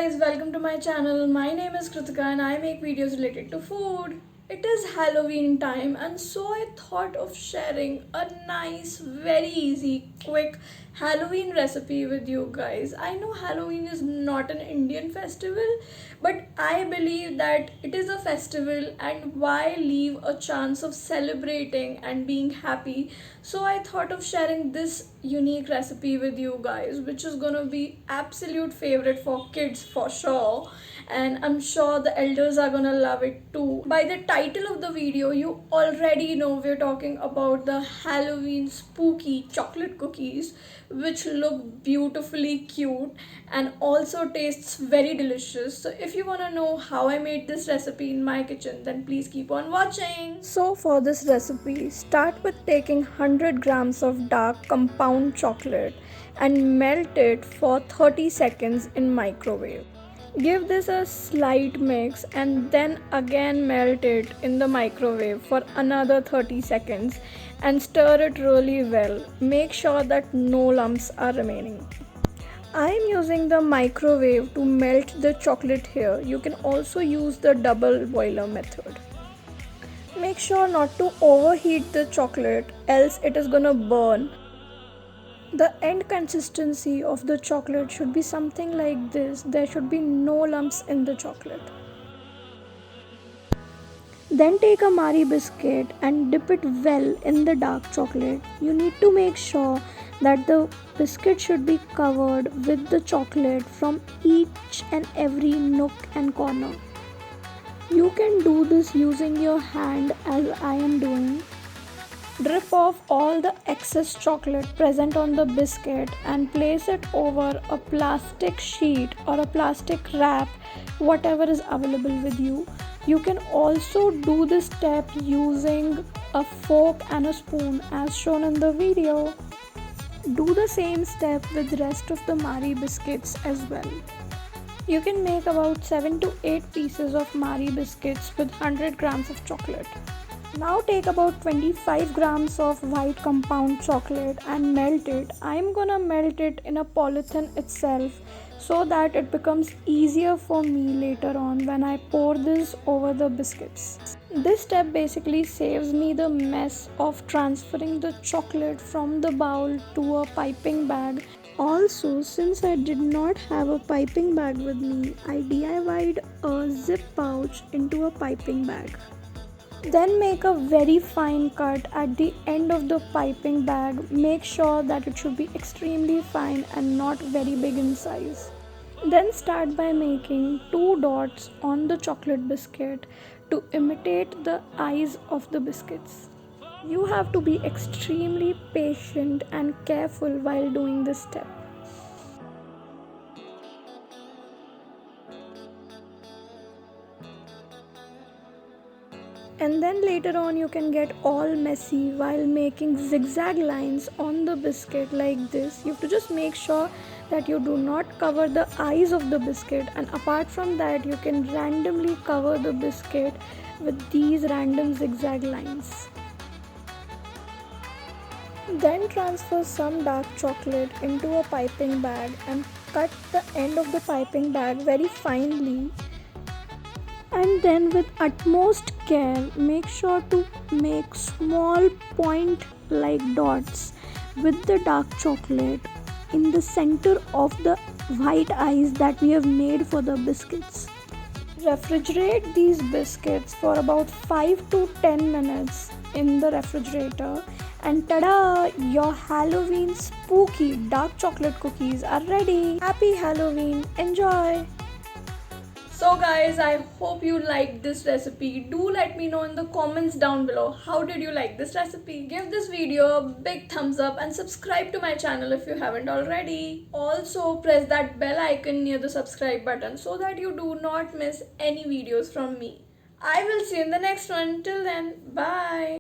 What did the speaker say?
guys, welcome to my channel. My name is Kritika and I make videos related to food. It is Halloween time and so I thought of sharing a nice, very easy, quick Halloween recipe with you guys. I know Halloween is not an Indian festival, but I believe that it is a festival and why leave a chance of celebrating and being happy. So I thought of sharing this unique recipe with you guys, which is gonna be absolute favorite for kids for sure, and I'm sure the elders are gonna love it too. By the title of the video, you already know we're talking about the Halloween spooky chocolate cookies, which look beautifully cute and also tastes very delicious. So if you wanna know how I made this recipe in my kitchen, then please keep on watching. So for this recipe, start with taking 100 grams of dark compound chocolate and melt it for 30 seconds in microwave. Give this a slight mix and then again melt it in the microwave for another 30 seconds and stir it really well. Make sure that no lumps are remaining. I am using the microwave to melt the chocolate here. You can also use the double boiler method. Make sure not to overheat the chocolate, else it is gonna burn. The end consistency of the chocolate should be something like this. There should be no lumps in the chocolate. Then take a Marie biscuit and dip it well in the dark chocolate. You need to make sure that the biscuit should be covered with the chocolate from each and every nook and corner. You can do this using your hand as I am doing. Drip off all the excess chocolate present on the biscuit and place it over a plastic sheet or a plastic wrap, whatever is available with you. You can also do this step using a fork and a spoon as shown in the video. Do the same step with rest of the Marie biscuits as well. You can make about 7 to 8 pieces of Marie biscuits with 100 grams of chocolate. Now take about 25 grams of white compound chocolate and melt it. I'm gonna melt it in a polythene itself so that it becomes easier for me later on when I pour this over the biscuits. This step basically saves me the mess of transferring the chocolate from the bowl to a piping bag. Also, since I did not have a piping bag with me, I DIY'd a zip pouch into a piping bag. Then make a very fine cut at the end of the piping bag. Make sure that it should be extremely fine and not very big in size. Then start by making 2 dots on the chocolate biscuit to imitate the eyes of the biscuits. You have to be extremely patient and careful while doing this step. And then later on you can get all messy while making zigzag lines on the biscuit like this. You have to just make sure that you do not cover the eyes of the biscuit, and apart from that you can randomly cover the biscuit with these random zigzag lines. Then transfer some dark chocolate into a piping bag and cut the end of the piping bag very finely. And then with utmost care, make sure to make small point like dots with the dark chocolate in the center of the white eyes that we have made for the biscuits. Refrigerate these biscuits for about 5 to 10 minutes in the refrigerator, and tada! Your Halloween spooky dark chocolate cookies are ready. Happy Halloween! Enjoy! So guys, I hope you liked this recipe. Do let me know in the comments down below, how did you like this recipe? Give this video a big thumbs up and subscribe to my channel if you haven't already. Also press that bell icon near the subscribe button so that you do not miss any videos from me. I will see you in the next one. Till then, bye.